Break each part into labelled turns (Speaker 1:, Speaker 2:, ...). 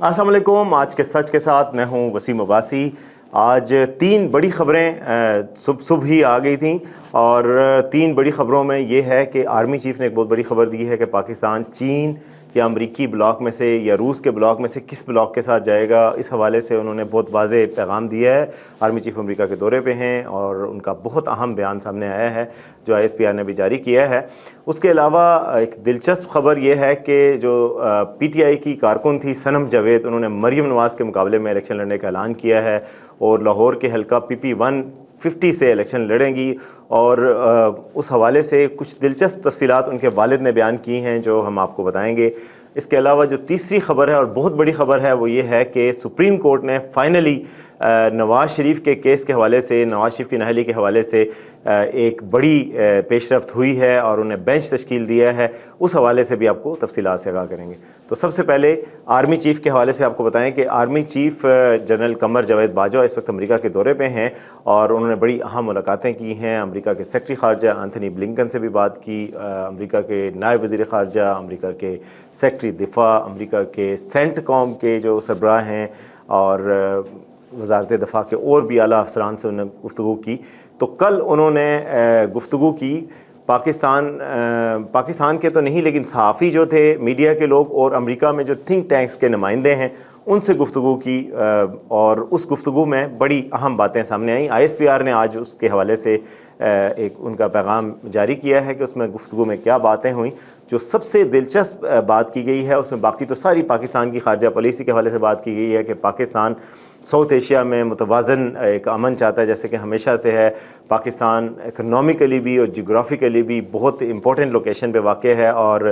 Speaker 1: अस्सलाम वालेकुम। आज के सच के साथ मैं हूं वसीम अब्बासी। आज तीन बड़ी खबरें सुबह ही आ गई थी और तीन बड़ी खबरों में ये है कि आर्मी चीफ़ ने एक बहुत बड़ी खबर दी है कि पाकिस्तान चीन या अमरीकी ब्लॉक में से या रूस के ब्लॉक में से किस ब्लॉक के साथ जाएगा। इस हवाले से उन्होंने बहुत वाज़ेह पैगाम दिया है। आर्मी चीफ़ अमेरिका के दौरे पे हैं और उनका बहुत अहम बयान सामने आया है जो ISPR ने भी जारी किया है। उसके अलावा एक दिलचस्प खबर यह है कि जो PTI की कारकुन थी सनम जावेद, उन्होंने मरीम नवाज़ के मुकाबले में इलेक्शन लड़ने का ऐलान किया है और लाहौर के हल्का PP 150 से इलेक्शन लड़ेंगी। और उस हवाले से कुछ दिलचस्प तफसीलात उनके वालिद ने बयान की हैं जो हम आपको बताएंगे। इसके अलावा जो तीसरी खबर है और बहुत बड़ी खबर है वो ये है कि सुप्रीम कोर्ट ने फाइनली नवाज़ शरीफ के केस के हवाले से, नवाज़ शरीफ की नाअहली के हवाले से एक बड़ी पेशरफ्त हुई है और उन्हें बेंच तश्कील दिया है। उस हवाले से भी आपको तफसीलात से आगाह करेंगे। तो सबसे पहले आर्मी चीफ़ के हवाले से आपको बताएं कि army chief general Qamar Javed Bajwa इस वक्त अमेरिका के दौरे पे हैं और उन्होंने बड़ी अहम मुलाकातें की हैं। अमेरिका के सेक्रेटरी ख़ारजा एंथनी ब्लिंकन से भी बात की, अमेरिका के नायब वज़ीर ख़ारजा, अमेरिका के सेक्रेटरी दिफा, अमेरिका के सेंटकॉम के जो सरबराह हैं और वज़ारत दफ़ा के और भी आला अफसरान से उन्होंने गुफ्तगू की। तो कल उन्होंने गुफ्तगू की पाकिस्तान के तो नहीं लेकिन सहाफ़ी जो थे, मीडिया के लोग और अमेरिका में जो थिंक टैंक्स के नुमाइंदे हैं उनसे गुफ्तगू की और उस गुफ्तगू में बड़ी अहम बातें सामने आईं। ISPR ने आज उसके हवाले से एक उनका पैगाम जारी किया है कि उसमें गुफ्तगू में क्या बातें हुई। जो सबसे दिलचस्प बात की गई है उसमें, बाकी तो सारी पाकिस्तान की खारजा पॉलिसी के हवाले से बात की गई है कि पाकिस्तान साउथ एशिया में मुतवाज़न एक अमन चाहता है जैसे कि हमेशा से है। पाकिस्तान इकनॉमिकली भी और जियोग्राफिकली भी बहुत इंपॉर्टेंट लोकेशन पे वाक़ है और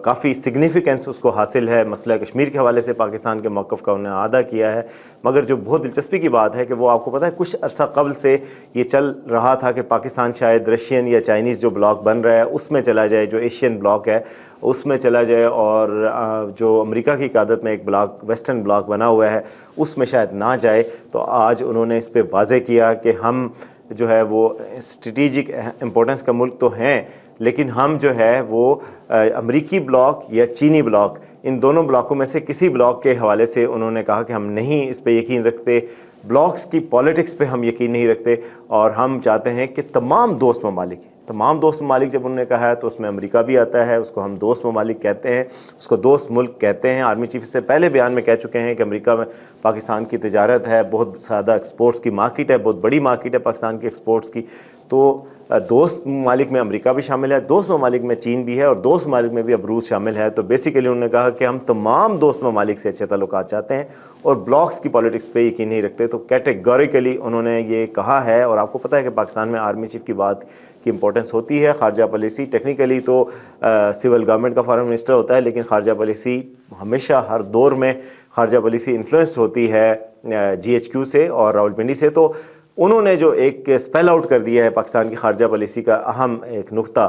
Speaker 1: काफ़ी सिग्निफिकेंस उसको हासिल है। मसला कश्मीर के हवाले से पाकिस्तान के मौक़िफ़ का उन्होंने आदा किया है। मगर जो बहुत दिलचस्पी की बात है कि वो आपको पता है कुछ अरसा कबल से ये चल रहा था कि पाकिस्तान शायद रशियन या चाइनीज़ जो ब्लॉक बन रहा है उसमें चला जाए, जो एशियन ब्लॉक है उसमें चला जाए, और जो अमेरिका की क़यादत में एक ब्लॉक वेस्टर्न ब्लॉक बना हुआ है उसमें शायद ना जाए। तो आज उन्होंने इस पर वाज़ेह किया कि हम जो है वो स्ट्रेटिजिक इम्पोर्टेंस का मुल्क तो हैं लेकिन हम जो है वो अमेरिकी ब्लॉक या चीनी ब्लॉक, इन दोनों ब्लॉकों में से किसी ब्लॉक के हवाले से उन्होंने कहा कि हम नहीं इस पे यकीन रखते, ब्लॉक्स की पॉलिटिक्स पे हम यकीन नहीं रखते और हम चाहते हैं कि तमाम दोस्त ममालिक, तमाम दोस्त ममालिक जब उन्होंने कहा है तो उसमें अमेरिका भी आता है, उसको हम दोस्त ममालिक कहते हैं, उसको दोस्त मुल्क कहते हैं। आर्मी चीफ से पहले बयान में कह चुके हैं कि अमेरिका में पाकिस्तान की तिजारत है, बहुत ज़्यादा एक्सपोर्ट्स की मार्केट है, बहुत बड़ी मार्केट है पाकिस्तान की एक्सपोर्ट्स की। तो दोस्त ममालिक में अमेरिका भी शामिल है, दोस्त ममालिक में चीन भी है और दोस्त ममालिक में भी अब रूस शामिल है। तो बेसिकली उन्होंने कहा कि हम तमाम दोस्त ममालिक से अच्छे ताल्लुकात चाहते हैं और ब्लॉक्स की पॉलिटिक्स पे यकीन नहीं रखते। तो कैटेगोरिकली उन्होंने ये कहा है। और आपको पता है कि पाकिस्तान में आर्मी चीफ की बात की इंपॉर्टेंस होती है। खारजा पॉलिसी टेक्निकली तो सिविल गवर्नमेंट का फॉरेन मिनिस्टर होता है लेकिन खारजा पॉलिसी हमेशा हर दौर में खारजा पॉलिसी इन्फ्लुएंस्ड होती है GHQ से और रावलपिंडी से। तो उन्होंने जो एक स्पेल आउट कर दिया है पाकिस्तान की खारजा पॉलिसी का अहम एक नुक्ता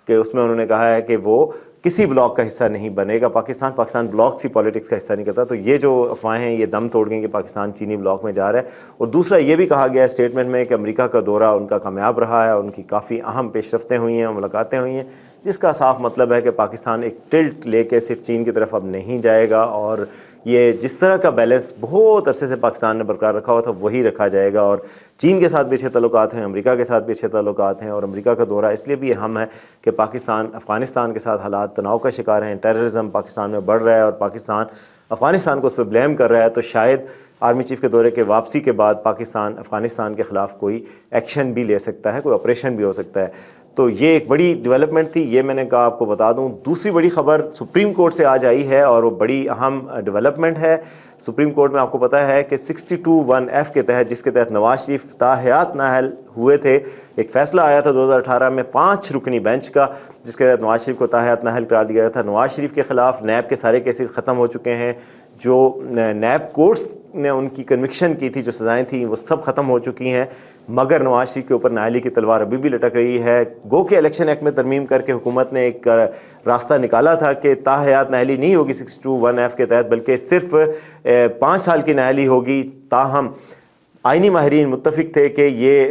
Speaker 1: कि उसमें उन्होंने कहा है कि वो किसी ब्लॉक का हिस्सा नहीं बनेगा। पाकिस्तान ब्लॉक की पॉलिटिक्स का हिस्सा नहीं करता। तो ये जो अफवाहें हैं ये दम तोड़ गई कि पाकिस्तान चीनी ब्लॉक में जा रहा है। और दूसरा ये भी कहा गया है स्टेटमेंट में कि अमेरिका का दौरा उनका कामयाब रहा है, उनकी काफ़ी अहम पेशरफ्तें हुई हैं, मुलाकातें हुई हैं, जिसका साफ मतलब है कि पाकिस्तान एक टिल्ट लेके सिर्फ चीन की तरफ अब नहीं जाएगा और ये जिस तरह का बैलेंस बहुत अरसे से पाकिस्तान ने बरकरार रखा हुआ था वही रखा जाएगा। और चीन के साथ भी अच्छे ताल्लुकात हैं, अमेरिका के साथ भी अच्छे ताल्लुकात हैं। और अमेरिका का दौरा इसलिए भी अहम है कि पाकिस्तान अफ़गानिस्तान के साथ हालात तनाव का शिकार हैं, टेररिज्म पाकिस्तान में बढ़ रहा है और पाकिस्तान अफ़गानिस्तान को उस पर ब्लेम कर रहा है। तो शायद आर्मी चीफ के दौरे के वापसी के बाद पाकिस्तान अफ़गानिस्तान के ख़िलाफ़ कोई एक्शन भी ले सकता है, कोई ऑपरेशन भी हो सकता है। तो ये एक बड़ी डेवलपमेंट थी, ये मैंने कहा आपको बता दूं। दूसरी बड़ी खबर सुप्रीम कोर्ट से आज आई है और वो बड़ी अहम डेवलपमेंट है। सुप्रीम कोर्ट में आपको पता है कि 62(1)(f) के तहत, जिसके तहत नवाज शरीफ ताहयात नाअहल हुए थे, एक फ़ैसला आया था 2018 में 5 रुकनी बेंच का, जिसके तहत नवाज शरीफ को ताहयात नाअहल करार दिया गया था। नवाज शरीफ के ख़िलाफ़ नैब के सारे केसेस ख़त्म हो चुके हैं। जो नैब कोर्ट्स ने उनकी कन्विक्शन की थी, जो सज़ाएँ थी, वो सब ख़त्म हो चुकी हैं। मगर नवाज शरीफ के ऊपर नाअहली की तलवार अभी भी लटक रही है। गो के इलेक्शन एक्ट में तरमीम करके हुकूमत ने एक रास्ता निकाला था कि ताहयात नाअहली नहीं होगी 62(1)(f) के तहत, बल्कि सिर्फ 5 साल की नाअहली होगी। ताहम आइनी माहिरीन मुत्तफिक थे कि ये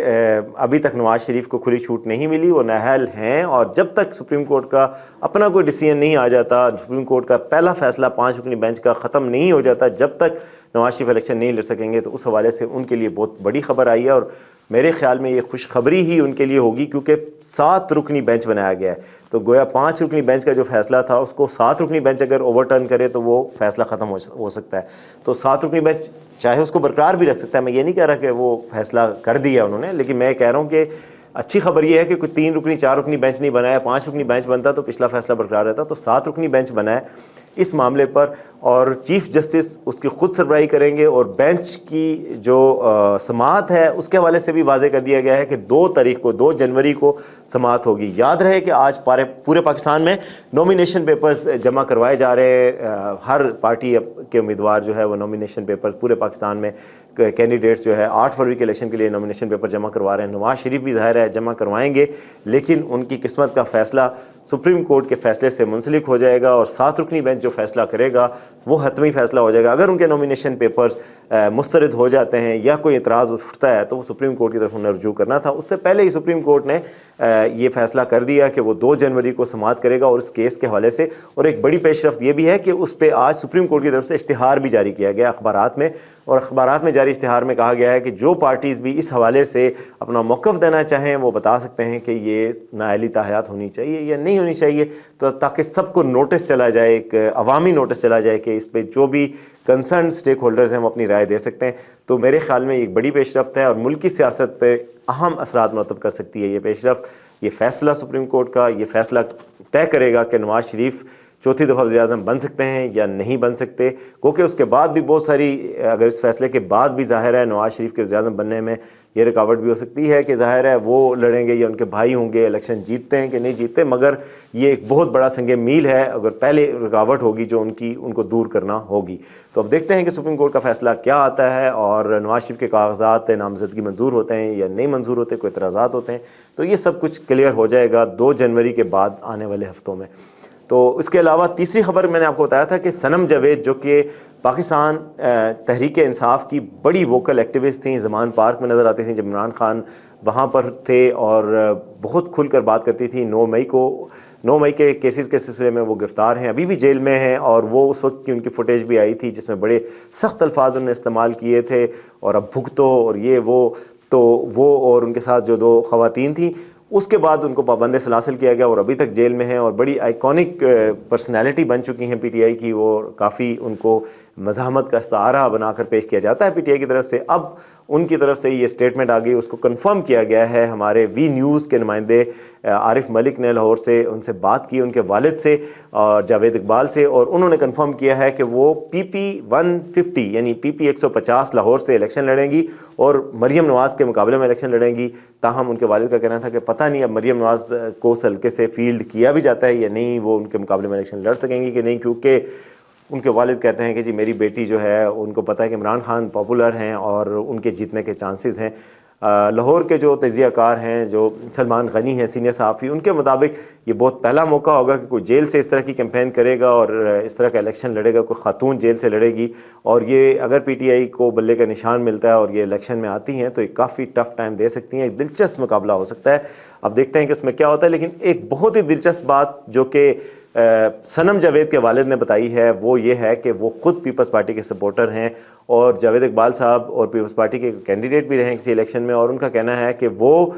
Speaker 1: अभी तक नवाज शरीफ को खुली छूट नहीं मिली, वो नाअहल हैं, और जब तक सुप्रीम कोर्ट का अपना कोई डिसीजन नहीं आ जाता, सुप्रीम कोर्ट का पहला फैसला 5 रुकनी बेंच का ख़त्म नहीं हो जाता, जब तक नवाज शरीफ इलेक्शन नहीं लड़ सकेंगे। तो उस हवाले से उनके लिए बहुत बड़ी खबर आई है, और मेरे ख्याल में ये खुशखबरी ही उनके लिए होगी, क्योंकि 7 रुकनी बेंच बनाया गया है। तो गोया 5 रुकनी बेंच का जो फैसला था उसको 7 रुकनी बेंच अगर ओवरटर्न करे तो वो फैसला ख़त्म हो सकता है। तो 7 रुकनी बेंच चाहे उसको बरकरार भी रख सकता है, मैं ये नहीं कह रहा कि वो फैसला कर दिया उन्होंने, लेकिन मैं कह रहा हूँ कि अच्छी खबर ये है कि कोई 3 रुकनी 4 रुकनी बेंच नहीं बनाया। 5 रुकनी बेंच बनता तो पिछला फैसला बरकरार रहता, तो 7 रुकनी बेंच बनाया इस मामले पर, और चीफ जस्टिस उसकी खुद सरबराही करेंगे, और बेंच की जो समाअत है उसके हवाले से भी वाज़ेह कर दिया गया है कि 2 तारीख को 2 जनवरी को समाअत होगी। याद रहे कि आज पूरे पाकिस्तान में नॉमिनेशन पेपर्स जमा करवाए जा रहे हैं, हर पार्टी के उम्मीदवार जो है वो नॉमिनेशन पेपर्स पूरे पाकिस्तान में कैंडिडेट्स जो है 8 फरवरी के इलेक्शन के लिए नॉमिनेशन पेपर जमा करवा रहे हैं। नवाज शरीफ भी ज़ाहिर है जमा करवाएंगे, लेकिन उनकी किस्मत का फ़ैसला सुप्रीम कोर्ट के फैसले से मुंसलिक हो जाएगा, और 7 रुकनी बेंच जो फैसला करेगा वो हतमी फैसला हो जाएगा। अगर उनके नॉमिनेशन पेपर्स मुस्तरद हो जाते हैं या कोई एतराज़ उठता है तो वो सुप्रीम कोर्ट की तरफ उन्हें रजू करना था। उससे पहले ही सुप्रीम कोर्ट ने ये फैसला कर दिया कि वो 2 जनवरी को समाअत करेगा, और इस केस के हवाले से। और एक बड़ी पेशरफ्त ये भी है कि उस पर आज सुप्रीम कोर्ट की तरफ से इश्तिहार भी जारी किया गया अखबारात में, और अखबारात में जारी इश्तिहार में कहा गया है कि जो पार्टीज़ भी इस हवाले से अपना मौक़िफ़ देना चाहें वो बता सकते हैं कि ये नाअहली ताहयात होनी चाहिए या नहीं होनी चाहिए, तो ताकि सबको नोटिस चला जाए, एक अवामी नोटिस चला जाए कि इस पर जो भी कंसर्न स्टेक होल्डर्स हैं वो अपनी राय दे सकते हैं। तो मेरे ख्याल में एक बड़ी पेशरफ्त है, और मुल्की सियासत पे अहम असरात मरतब कर सकती है ये पेशरफ्त। ये फ़ैसला सुप्रीम कोर्ट का, ये फ़ैसला तय करेगा कि नवाज शरीफ चौथी दफ़ा वज़ीर-ए-आज़म बन सकते हैं या नहीं बन सकते, क्योंकि उसके बाद भी बहुत सारी, अगर इस फैसले के बाद भी ज़ाहिर है नवाज शरीफ के वज़ीर-ए-आज़म बनने में ये रुकावट भी हो सकती है कि ज़ाहिर है वो लड़ेंगे या उनके भाई होंगे, इलेक्शन जीतते हैं कि नहीं जीतते, मगर ये एक बहुत बड़ा संग मील है अगर पहले रुकावट होगी जो उनको दूर करना होगी। तो अब देखते हैं कि सुप्रीम कोर्ट का फैसला क्या आता है, और नवाज शरीफ के कागजात नामजदगी मंजूर होते हैं या नहीं मंजूर होते, कोई एतराज़ात होते हैं, तो ये सब कुछ क्लियर हो जाएगा 2 जनवरी के बाद आने वाले हफ्तों में। तो इसके अलावा तीसरी खबर मैंने आपको बताया था कि सनम जावेद, जो कि पाकिस्तान तहरीक इंसाफ की बड़ी वोकल एक्टिविस्ट थी, ज़मान पार्क में नज़र आती थी जब इमरान खान वहाँ पर थे, और बहुत खुलकर बात करती थी। 9 मई के केसेस के सिलसिले में वो गिरफ़्तार हैं, अभी भी जेल में हैं, और वो उस वक्त की उनकी फुटेज भी आई थी जिसमें बड़े सख्त अल्फाज उन्होंने इस्तेमाल किए थे, और अब भुगतो और ये वो। तो वो और उनके साथ जो 2 ख़वातीन थी, उसके बाद उनको पाबंद सलासिल किया गया, और अभी तक जेल में हैं, और बड़ी आइकॉनिक पर्सनैलिटी बन चुकी हैं पीटीआई की। वो काफ़ी उनको मज़ाहमत का इस्तारा बनाकर पेश किया जाता है पीटीआई की तरफ से। अब उनकी तरफ से ये स्टेटमेंट आ गई, उसको कंफर्म किया गया है। हमारे वी न्यूज़ के नुमाइंदे आरिफ मलिक ने लाहौर से उनसे बात की, उनके वालिद से और जावेद इकबाल से, और उन्होंने कंफर्म किया है कि वो PP 150 यानी PP 150 लाहौर से इलेक्शन लड़ेंगी, और मरीम नवाज़ के मुकाबले में इलेक्शन लड़ेंगी। ताहम उनके वालिद का कहना था कि पता नहीं अब मरीम नवाज़ को उस हल्के से फील्ड किया भी जाता है या नहीं, वो उनके मुकाबले में इलेक्शन लड़ सकेंगी कि नहीं, क्योंकि उनके वालिद कहते हैं कि जी मेरी बेटी जो है, उनको पता है कि इमरान खान पॉपुलर हैं और उनके जीतने के चांसेस हैं। लाहौर के जो तजियाकार हैं, जो सलमान गनी हैं सीनियर सहाफ़ी, उनके मुताबिक ये बहुत पहला मौका होगा कि कोई जेल से इस तरह की कैंपेन करेगा और इस तरह का इलेक्शन लड़ेगा, कोई खातून जेल से लड़ेगी। और ये अगर पीटीआई को बल्ले का निशान मिलता है और ये इलेक्शन में आती हैं तो ये काफ़ी टफ टाइम दे सकती हैं, एक दिलचस्प मुकाबला हो सकता है। अब देखते हैं कि उसमें क्या होता है। लेकिन एक बहुत ही दिलचस्प बात जो कि सनम जावेद के वालिद ने बताई है वो ये है कि वो खुद पीपल्स पार्टी के सपोर्टर हैं और जावेद इकबाल साहब और पीपल्स पार्टी के कैंडिडेट भी रहे हैं किसी इलेक्शन में, और उनका कहना है कि वो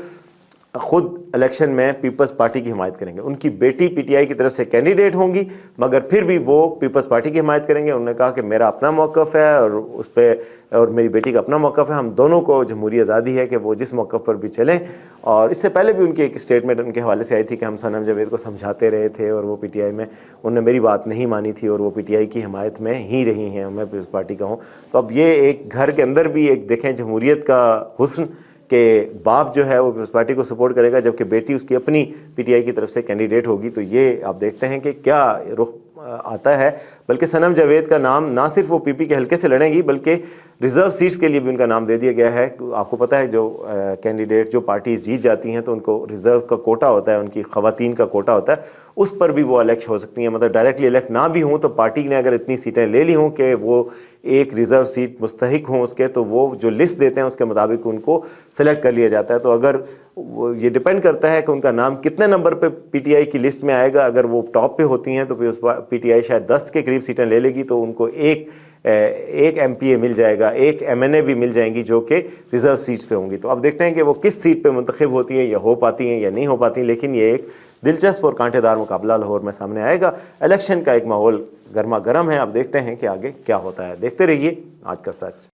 Speaker 1: खुद इलेक्शन में पीपल्स पार्टी की हिमायत करेंगे। उनकी बेटी पीटीआई की तरफ से कैंडिडेट होंगी मगर फिर भी वो पीपल्स पार्टी की हिमायत करेंगे। उन्होंने कहा कि मेरा अपना मौक़िफ़ है और उस पर और मेरी बेटी का अपना मौक़िफ़ है, हम दोनों को जमहूरी आज़ादी है कि वो जिस मौक़िफ़ पर भी चलें। और इससे पहले भी उनकी एक स्टेटमेंट उनके हवाले से आई थी कि हम सनम जावेद को समझाते रहे थे और वो पीटीआई में उन्होंने मेरी बात नहीं मानी थी और वो पीटीआई की हिमायत में ही रही हैं, मैं पीपल्स पार्टी का हूँ। तो अब ये एक घर के अंदर भी एक देखें जमहूरियत का हुस्न कि बाप जो है वो पीपल्स पार्टी को सपोर्ट करेगा जबकि बेटी उसकी अपनी पीटीआई की तरफ से कैंडिडेट होगी। तो ये आप देखते हैं कि क्या रुख آتا ہے، بلکہ صنم جاوید کا نام نہ صرف وہ پی پی کے حلقے سے لڑیں گی بلکہ ریزرو سیٹس کے لیے بھی ان کا نام دے دیا گیا ہے۔ آپ کو پتہ ہے جو کینڈیڈیٹ جو پارٹیز جیت جاتی ہیں تو ان کو ریزرو کا کوٹا ہوتا ہے، ان کی خواتین کا کوٹا ہوتا ہے، اس پر بھی وہ الیکٹ ہو سکتی ہیں۔ مطلب ڈائریکٹلی الیکٹ نہ بھی ہوں تو پارٹی نے اگر اتنی سیٹیں لے لی ہوں کہ وہ ایک ریزرو سیٹ مستحق ہوں اس کے، تو وہ جو لسٹ دیتے ہیں اس کے مطابق ان کو سلیکٹ کر لیا جاتا ہے۔ تو اگر یہ ڈیپینڈ کرتا ہے کہ ان کا نام کتنے نمبر پہ پی ٹی آئی کی لسٹ میں آئے گا۔ اگر وہ ٹاپ پہ ہوتی ہیں تو پھر اس پی ٹی آئی شاید 10 کے قریب سیٹیں لے لے گی، تو ان کو ایک ایم پی اے مل جائے گا، ایک ایم این اے بھی مل جائیں گی جو کہ ریزرو سیٹس پہ ہوں گی۔ تو اب دیکھتے ہیں کہ وہ کس سیٹ پہ منتخب ہوتی ہیں، یا ہو پاتی ہیں یا نہیں ہو پاتی ہیں، لیکن یہ ایک دلچسپ اور کانٹے دار مقابلہ لاہور میں سامنے آئے گا۔ الیکشن کا ایک ماحول گرما گرم ہے، اب دیکھتے ہیں کہ آگے کیا ہوتا ہے۔ دیکھتے رہیے آج کا سچ۔